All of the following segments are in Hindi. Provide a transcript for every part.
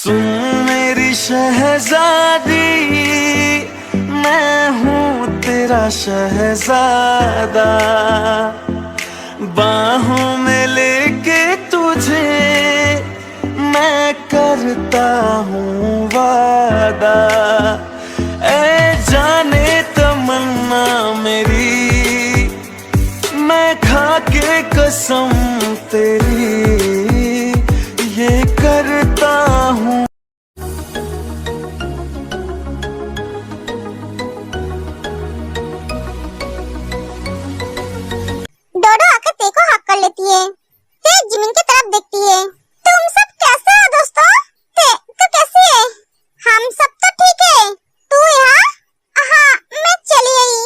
सुन मेरी शहजादी, मैं हूँ तेरा शहजादा। बाहों में लेके तुझे मैं करता हूँ वादा। ऐ जाने तमन्ना मेरी, मैं खा के कसम तेरी ये करता हूँ। डोडो आकर तेको हक कर लेती है, फिर जिमिन की तरफ देखती है। तुम सब कैसे हो दोस्तों? तू कैसी है? हम सब तो ठीक है। तू यहाँ? हाँ, मैं चली आई।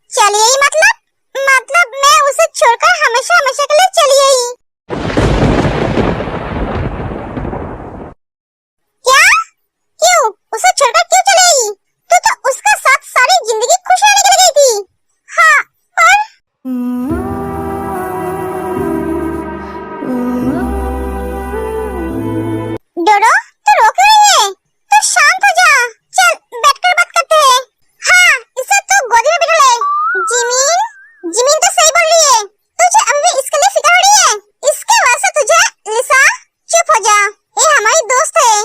चली आई मतलब मैं उसे छोड़कर हमेशा हमेशा के लिए चली आई। क्या? क्यों? उसे छोड़कर क्यों चली आई? तू तो उसका साथ सारी जिंदगी खुश रहने के लिए गई थी। हाँ, पर डोडो, तू रो क्यों रही है? तू शांत हो जा। चल बैठकर बात करते हैं। हाँ, इसे तो गोदी में बिठा ले। जिमिन तो सही बोल रही है। तुझे अभी भी इसके लिए फिक्र हो रही है? इसके वजह से तुझे लिसा, चुप हो जा। ये हमारी दोस्त है।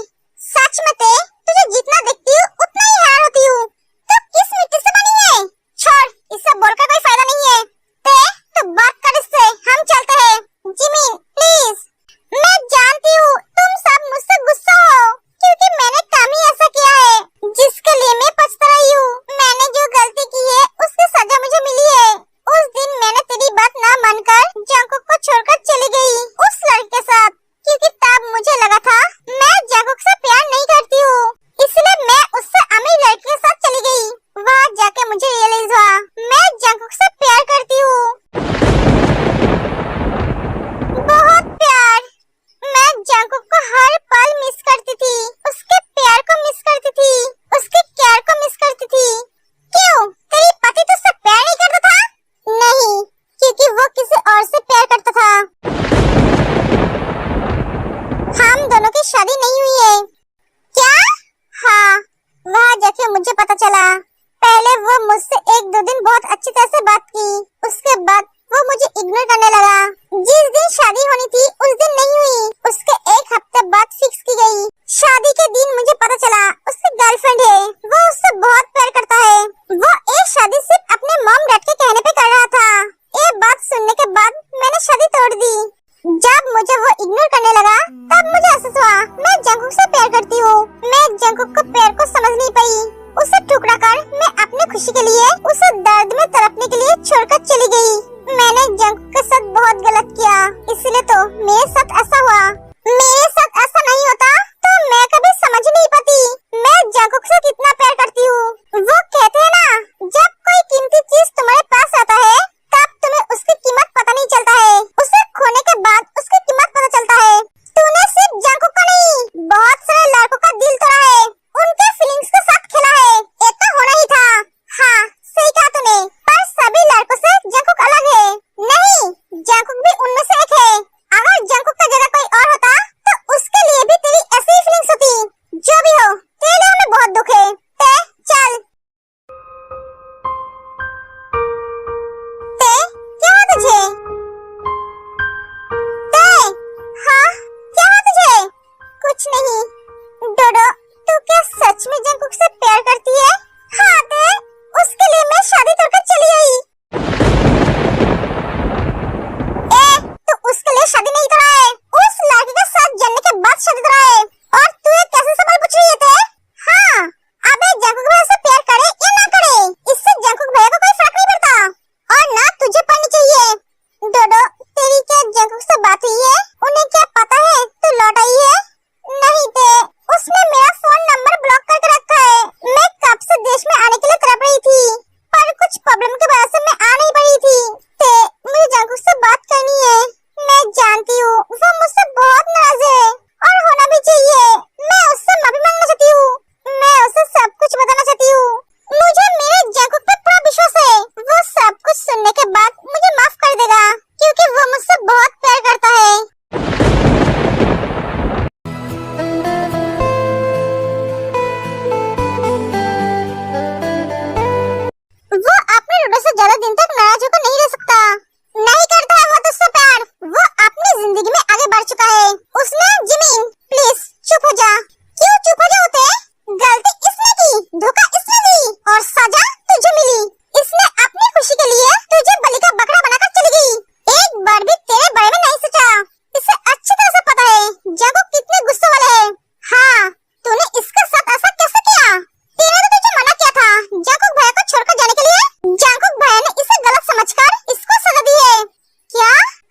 सच में तुझे जितना देखती हूँ उतना ही हैरान होती हूँ। तू किस मिट्टी से बनी है? छोड़, इससे बोलकर कोई फायदा नहीं है। तो बात कर इससे, हम चलते हैं। Jimin please. मैं जानती हूँ तुम सब मुझसे गुस्सा हो, क्योंकि मैंने काम ही ऐसा किया है जिसके लिए मैं पछता रही हूँ। मैंने जो गलती की है उसकी सजा मुझे मिली है। उस दिन मैंने तेरी बात ना मानकर जंकुक को छोड़कर चली गई उस लड़के के साथ, क्योंकि तब मुझे लगा था मैं जंकुक से प्यार नहीं करती हूँ, इसलिए मैं उससे अमीर लड़के के साथ चली गई। वहाँ जाके मुझे रियलाइज हुआ मैं जंकुक से प्यार करती हूँ, बहुत प्यार। मैं जंकुक को हर पल मिस करती थी, उसके प्यार को मिस करती थी, उसके केयर को मिस करती थी। क्यों? तेरी पति तुझसे प्यार नहीं करता था? नहीं, क्योंकि वो किसी और से प्यार करता था। हम दोनों की शादी नहीं हुई है। क्या? हाँ, वहाँ जाके मुझे पता चला। पहले वो मुझसे 1-2 दिन बहुत अच्छी तरह से बात की, उसके बाद वो मुझे इग्नोर करने लगा। जिस दिन शादी होनी थी उस दिन नहीं हुई, उसके 1 हफ्ते बाद फिक्स की गई। शादी के दिन मुझे पता चला उसकी गर्लफ्रेंड है, वो उससे बहुत प्यार करता है। वो एक शादी सिर्फ अपने मॉम डैड के कहने पे कर रहा था। ये बात सुनने के बाद मैंने शादी तोड़ दी। जब मुझे वो इग्नोर करने लगा तब मुझे एहसास हुआ मैं जंकुक से प्यार करती हूँ। मैं जंकुक को प्यार को समझ नहीं पाई। उसे ठुकरा कर मैं अपनी खुशी के लिए उसे दर्द में तड़पने के लिए छोड़कर चली गई। मैंने जंकुक के साथ बहुत गलत किया, इसलिए तो मेरे साथ ऐसा हुआ। मेरे साथ ऐसा नहीं होता तो मैं कभी समझ नहीं पाती मैं जंकुक से कितना प्यार करती हूँ। वो कहते हैं ना, जब कोई कीमती चीज तुम्हारे पास आता है तब तुम्हें उसकी कीमत पता नहीं चलता है, उसे खोने के बाद उसकी कीमत पता चलता है। तूने सिर्फ जंकुक का नहीं, बहुत सारे लड़कों का दिल तोड़ा है, उनके फीलिंग्स के साथ खेला है। ये तो होना ही था। हाँ, सही कहा तूने, पर सभी लड़कों से जंकुक अलग है। नहीं, जंकुक भी उनमें से एक है। अगर जंकुक का जगह कोई और होता उसने जिमिन प्लीज चुप हो जा। क्यों चुप हो जाओ? गलती इसने की, धोखा इसने दी और सजा तुझे मिली। इसने अपनी खुशी के लिए तुझे बलि का बकरा बनाकर चली गई। एक बार भी तेरे बारे में नहीं सोचा। इसे अच्छी तरह से पता है जंगकुक कितने गुस्से वाले हैं। हाँ, तूने इसके साथ ऐसा कैसे किया? तेने तो तुझे मना किया था जंगकुक भैया को छोड़कर जाने के लिए। जंगकुक भैया ने इसे गलत समझकर इसको सजा दी है। क्या?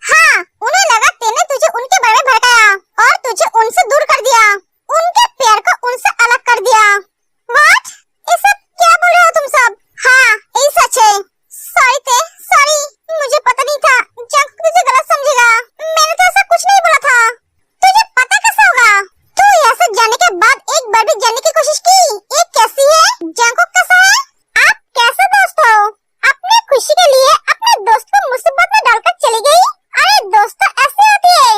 हाँ, उन्हें लगा तेने तुझे उनके बारे में भड़काया और तुझे उनसे दूर कर दिया, उनके प्यार को उनसे अलग कर दिया। व्हाट? ये सब क्या बोल रहे हो तुम सब? हाँ, यही सच है। सॉरी, मुझे पता नहीं था जंगकुक तुझे गलत समझेगा। मैंने तो ऐसा कुछ नहीं बोला था। तुझे पता कैसे होगा? तू यहाँ से जाने के बाद एक बार भी जानने की कोशिश की ये कैसी है, जंगकुक कैसा है? आप कैसे दोस्त हो? अपने खुशी के लिए अपने दोस्त को मुसीबत में डालकर चली गई। अरे दोस्त तो ऐसे होती है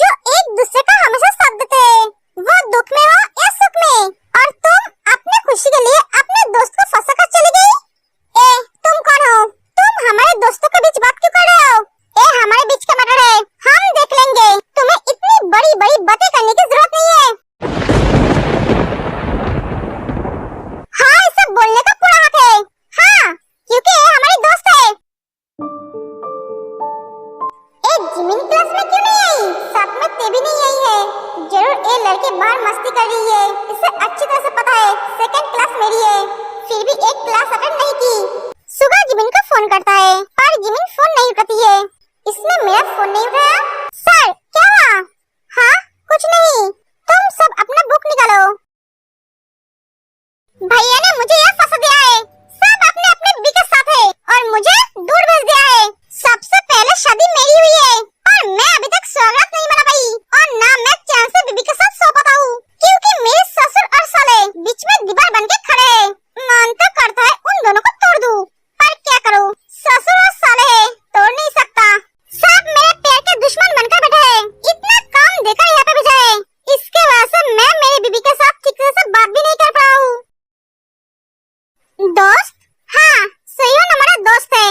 जो एक दूसरे का हमेशा साथ देते हैं, वो दुख में हो या सुख में। और तुम अपने खुशी के लिए अपने दोस्त को फंसा कर चली गई। ए, तुम कौन हो? तुम हमारे दोस्तों के बीच बात क्यों कर रहे हो? ये हमारे बीच का मैटर है, हम देख लेंगे। तुम्हें इतनी बड़ी बड़ी बातें करने की जरूरत नहीं है। हाँ, इसे बोलने का पूरा हक है। हाँ, क्योंकि ये हमारी दोस्त है। एक जिमिन क्लास में क्यों नहीं आई? साथ में ते भी नहीं आई है। जरूर ये लड़की बाहर मस्ती कर रही है। इसे अच्छी तरह से पता है सेकंड क्लास मेरी है, फिर भी एक क्लास अटेंड नहीं की। सुगा जिमिन को फोन करता है पर जिमिन फोन नहीं उठाती है। इसने मेरा फोन नहीं उठाया। सर, क्या हुआ? हाँ, कुछ नहीं। तुम सब अपना बुक निकालो। भैया ने मुझे यहाँ फंसा दिया है। सब अपने अपने बीवी के साथ है और मुझे दूर भेज दिया है। सबसे पहले शादी मेरी हुई है और मैं अभी तक स्वागत नहीं मना पाई और ना मैं चैन से बीवी के साथ सो पाता हूँ, क्योंकि मेरे ससुर और साले बीच में दीवार बन के खड़े हैं। मन तो करता है उन दोनों को तोड़ दूं, पर क्या करूँ, ससुर और साले है, तोड़ नहीं सकता। सब मेरे पैर के दुश्मन बनकर बैठे हैं। इतना काम देकर यहाँ पे भेजा है, इसके वजह से मैं मेरी बीवी के साथ ठीक तरह से बात भी नहीं कर पा रहा हूँ। दोस्त? हाँ, सोहियोन हमारा दोस्त है।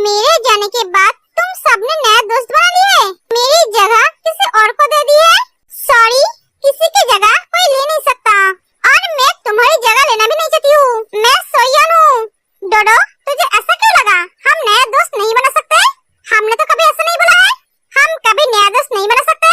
मेरे जाने के बाद तुम सबने नया दोस्त बना लिया है। मेरी जगह किसी और को दे दी है। सॉरी, किसी की जगह कोई ले नहीं सकता और मैं तुम्हारी जगह लेना भी नहीं चाहती हूँ। मैं सोहियोन हूँ। डोडो, तुझे ऐसा क्यों लगा हम नया दोस्त नहीं बना सकते? हमने तो कभी ऐसा नहीं बोला है। हम कभी नया दोस्त नहीं बना सकते।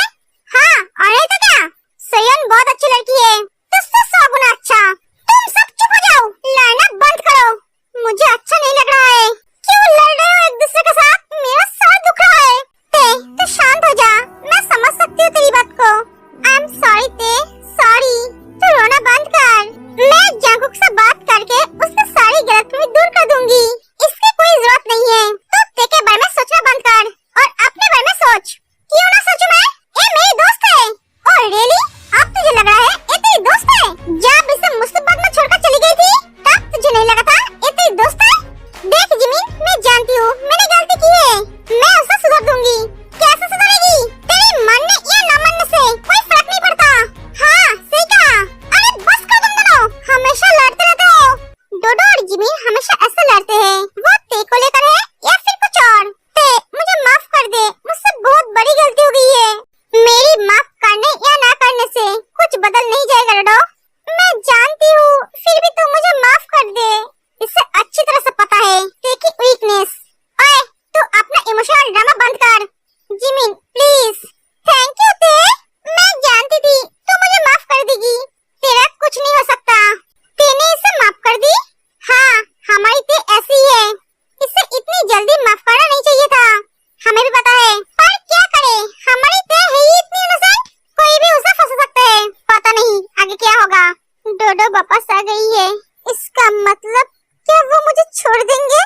हाँ, और नहीं तो क्या? सोहियोन बहुत अच्छी लड़की है, तुझसे 100 गुना अच्छा। तुम सब चुप हो जाओ, लड़ना बंद करो। मुझे अच्छा नहीं लग रहा है। क्यों लड़ रहे हो एक दूसरे के साथ? मेरा सर दुख रहा है। ते शांत हो जा, मैं समझ सकती हूँ तेरी बात को। आई एम सॉरी ते, सॉरी। तू रोना बंद कर। मैं जंगकुक से बात करके उसकी सारी गलतफहमी दूर कर दूंगी। इसकी कोई जरूरत नहीं है। तो ते के बारे में सोचना बंद कर और अपने बारे में सोच। क्यों ना सोचूं मैं? ये मेरी दोस्त है। Oh really? अब तुझे लग रहा है ये तेरी दोस्त है? जब इसे मुसीबत में छोड़कर चली गई थी तब तुझे नहीं लगा था ये तेरी दोस्त है? देख जिमिन, मैं जानती हूँ मैंने गलती की है। मैं उसे सुधार दूंगी। कैसे सुधारेगी? तेरे मानने या ना मानने से कोई फर्क नहीं पड़ता। हाँ, सही कहा। अरे बस कर तुम दोनों, हमेशा लड़ते रहते हो। डोडो और जिमिन हमेशा ऐसे लड़ते हैं। वो ते को लेकर है या फिर कुछ और? ते, मुझे माफ कर दे, मुझसे बहुत बड़ी गलती हो गई है। मेरी माफ करने या ना करने से कुछ बदल नहीं जाएगा डोडो। मैं जानती हूँ, फिर भी तू मुझे माफ कर दे। इसे अच्छी तरह से पता है तेरी वीकनेस। ओए, तू अपना इमोशनल ड्रामा बंद कर। Jimin please. थैंक यू ते। मैं जानती थी तू मुझे माफ कर देगी। तेरा कुछ नहीं हो सकता। तेने इसे माफ कर दी? हाँ, हमारी ते ऐसी है। इसे इतनी जल्दी माफ करना नहीं चाहिए था। हमें भी पता है, पर क्या करे, हमारी ते है ही इतनी इनोसेंट। कोई भी उसे फंसा सकता है। पता नहीं आगे क्या होगा। डोडो वापस आ गई है, इसका मतलब क्या वो मुझे छोड़ देंगे?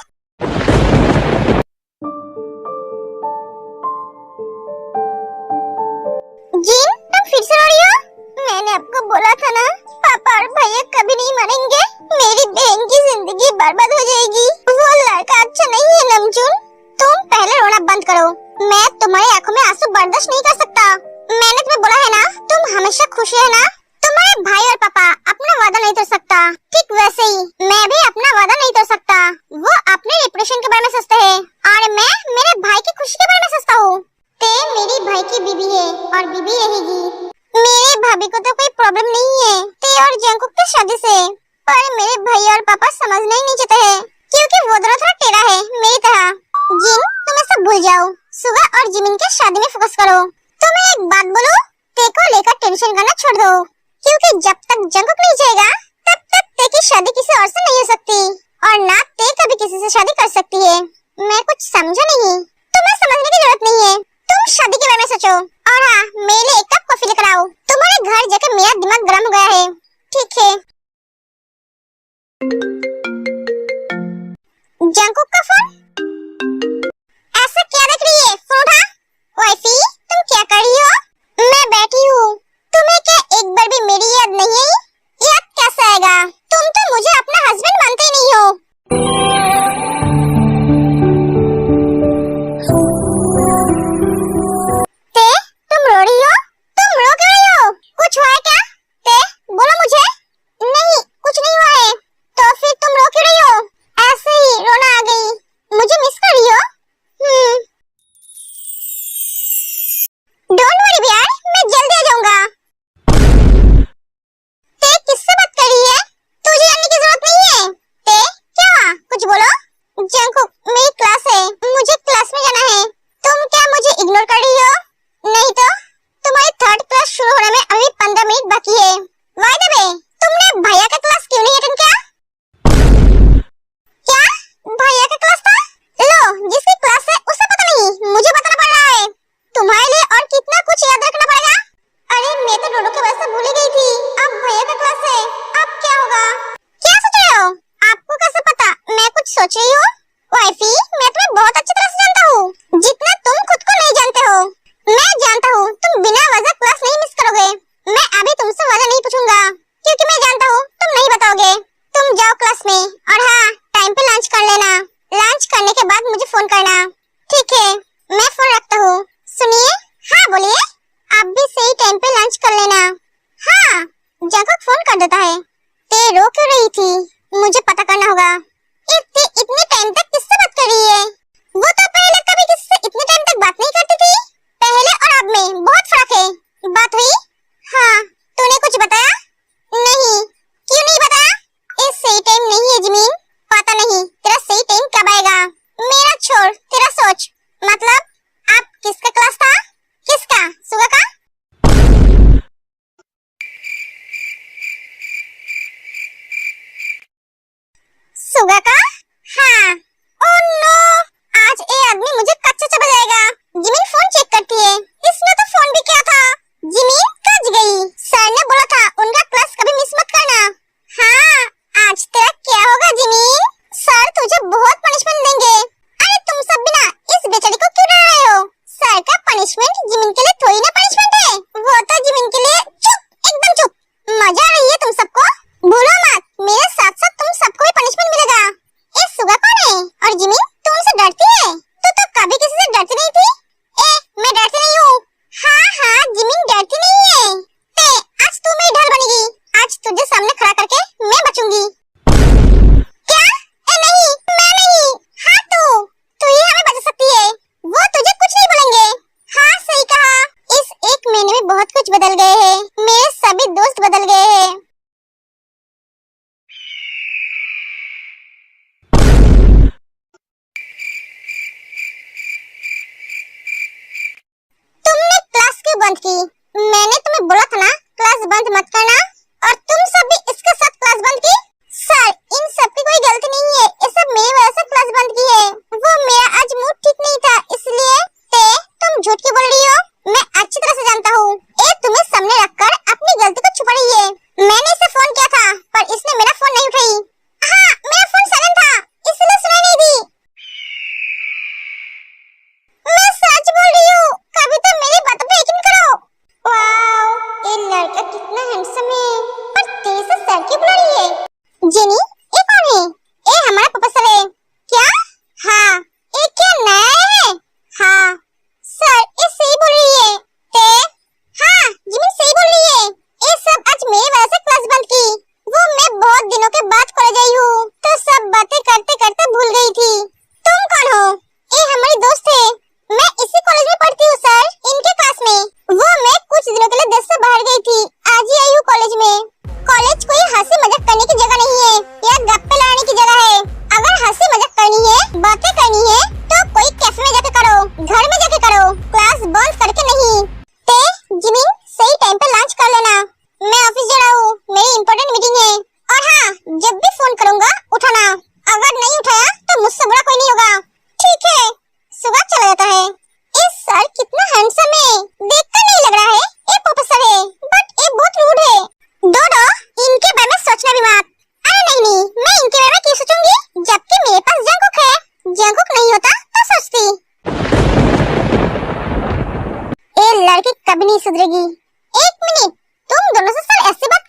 जिन, तुम फिर से रो रही हो? मैंने आपको बोला था ना, पापा और भैया कभी नहीं मरेंगे। मेरी बहन की जिंदगी बर्बाद हो जाएगी। वो लड़का अच्छा नहीं है नमजून। तुम पहले रोना बंद करो। मैं तुम्हारी आंखों में आंसू बर्दाश्त नहीं कर सकता। मैंने तुम्हें बोला है ना, तुम हमेशा खुश रहना। तुम्हारे भाई और पापा अपना वादा नहीं तोड़ सकता, ठीक वैसे ही मैं भी अपना वादा नहीं तोड़ सकता। वो अपने डिप्रेशन के बारे में सोचते हैं और मैं मेरे भाई की खुशी के बारे में सोचता हूँ। ते मेरी भाई की बीबी है और बीबी रहेगी। मेरे भाभी को तो कोई प्रॉब्लम नहीं है ते और जंकुक की शादी से, पर मेरे भाई और पापा समझना ही नहीं चाहते हैं क्योंकि वो दोनों थोड़ा टेढ़ा है मेरी तरह। जिन तुम ये सब भूल जाओ, सुगा और जिमिन के शादी में फोकस करो। तुम्हें एक बात बोलूं, ते को लेकर टेंशन करना छोड़ दो क्योंकि जब तक जंकुक नहीं जाएगा तब तक ते की शादी किसी और से नहीं हो सकती और ना ते कभी किसी से शादी कर सकती है। मैं कुछ समझा नहीं, तुम्हें समझने की जरूरत नहीं है, तुम शादी के बारे में सोचो। और हाँ, मेरे लिए एक कप कॉफी लेकर आओ, तुम्हारे घर जाकर मेरा दिमाग गर्म हो गया है। ठीक है। जंकुक का फोन, ऐसा क्या देख रही है? फोन उठा। वाइफी तुम क्या कर रही हो? मैं बैठी हूँ। तुम्हें क्या एक बार भी मेरी याद नहीं आई? याद कैसे आएगा, तुम तो मुझे अपना हस्बैंड मानते ही नहीं हो। ते तुम रो रही हो? तुम रो क्यों रही हो? कुछ हुआ है क्या? ते बोलो मुझे। नहीं कुछ नहीं हुआ है। तो फिर तुम रो क्यों रही हो? ऐसे ही रोना आ गई। मुझे मिस कर रही हो? डोंट वरी यार, मैं जल्दी आ जाऊंगा। ते किससे बात कर रही है? तुझे जानने की जरूरत नहीं है। ते क्या हुआ? कुछ बोलो। जंकुक मेरी क्लास है, मुझे क्लास में जाना है। तुम क्या मुझे इग्नोर कर रही हो? नहीं तो तुम्हारी थर्ड क्लास शुरू होने में अभी 15 मिनट बाकी है। बाय द वे, तुमने भैया का क्लास क्यों नहीं अटेंड किया? क्या भैया का क्लास था? लो, जिसकी क्लास है उसे पता नहीं, मुझे बताना पड़ रहा है। तुम्हारे लिए और कितना कुछ याद रखना पड़ेगा। अरे मैं तो डोडो के वजह से भूल गई थी, अब भैया का क्लास है, अब क्या होगा? क्या सोच रहे हो? आपको कैसे पता मैं कुछ सोच रही हूँ? वाइफी मैं तुम्हें बहुत अच्छी तरह से जानता हूँ, जितना तुम खुद को नहीं जानते हो। मैं जानता हूँ तुम बिना वजह क्लास नहीं मिस करोगे। मैं अभी तुमसे वजह नहीं पूछूंगा क्योंकि मैं जानता हूँ तुम नहीं बताओगे। तुम जाओ क्लास में और हाँ, टाइम पे लंच कर लेना। लंच करने के बाद मुझे फोन करना। ठीक है, मैं फोन रखता हूँ। सुनिए। हाँ बोलिए। आप भी सही टाइम पे लंच कर लेना। हाँ, जंकुक फोन कर देता है। ते रो क्यों रही थी? मुझे पता करना होगा। इतने टाइम तक किससे बात कर रही है? वो तो पहले कभी किसी से इतने टाइम तक बात नहीं करती थी। पहले और अब में बहुत फर्क है। बात हुई? हाँ। तूने कुछ बताया? नहीं। क्यों नहीं बताया? ये सही टाइम नहीं है जिमीन। पता नहीं तेरा सही टाइम कब आएगा। मेरा छोड़, तेरा सोच। मतलब अब किसका क्लास था? किसका? सुगा का? सुगा का? हाँ। ओह नो, आज ये आदमी मुझे कच्चा चबा जाएगा। जिमीन फोन चेक करती है, इसने तो फोन भी किया था। जिमीन कज गई। सर ने बोला था उनका क्लास कभी मिस मत करना। हाँ, आज तेरा क्या होगा जिमीन? सर तुझे बहुत पनिशमेंट देंगे। अरे तुम सब भी ना इस बेचारी को क्यों डरा रहे हो? सर का पनिशमेंट जिमीन के लिए थोड़ी ना पनिशमेंट है, वो तो जिमीन के लिए। चुप, एकदम चुप। मजा आ रही है तुम सबको? भूलो मत, मेरे साथ साथ तुम सबको भी पनिशमेंट मिलेगा। ये सुगा कौन है? और जिमीन तुम उनसे डरती है? तू तो कभी किसी से डरती नहीं थी। मैं डरती नहीं हूँ। हाँ हाँ, जिमीन डरती नहीं है। ते आज तू मेरी ढाल बनेगी। आज तुझे सामने खड़ा करके मैं बचूंगी। क्या? नहीं, मैं नहीं। हाँ तू ही हमें बचा सकती है। वो तुझे कुछ नहीं बोलेंगे। हाँ सही कहा। इस एक महीने में बहुत कुछ बदल गए हैं। मेरे सभी दोस्त बदल गए हैं। तुमने क्लास क्यों बंद की? मैंने तुम्हें बोला था ना क्लास बंद मत करना, और तुम सब भी इसके साथ क्लास बंद की। सर इन सब की कोई गलती नहीं है, ये सब मेरी वजह से क्लास बंद की है। वो मेरा आज मूड ठीक नहीं था इसलिए। ते तुम झूठ क्यों बोल रही हो? मैं अच्छी तरह से जानता हूँ ये तुम्हें सामने रखकर अपनी गलती को छुपा रही है। मैंने इसे फोन किया था पर इसने मेरा फोन नहीं उठाई। हाँ, मेरा फोन साइलेंट था इसलिए सुनाई नहीं दी। मैं सच बोल रही हूँ, कभी तो मेरी बातों पे यकीन करो। वाओ, ये लड़का कितना हैंडसम नहीं सुधरेगी। एक मिनट, तुम दोनों से सर ऐसी बात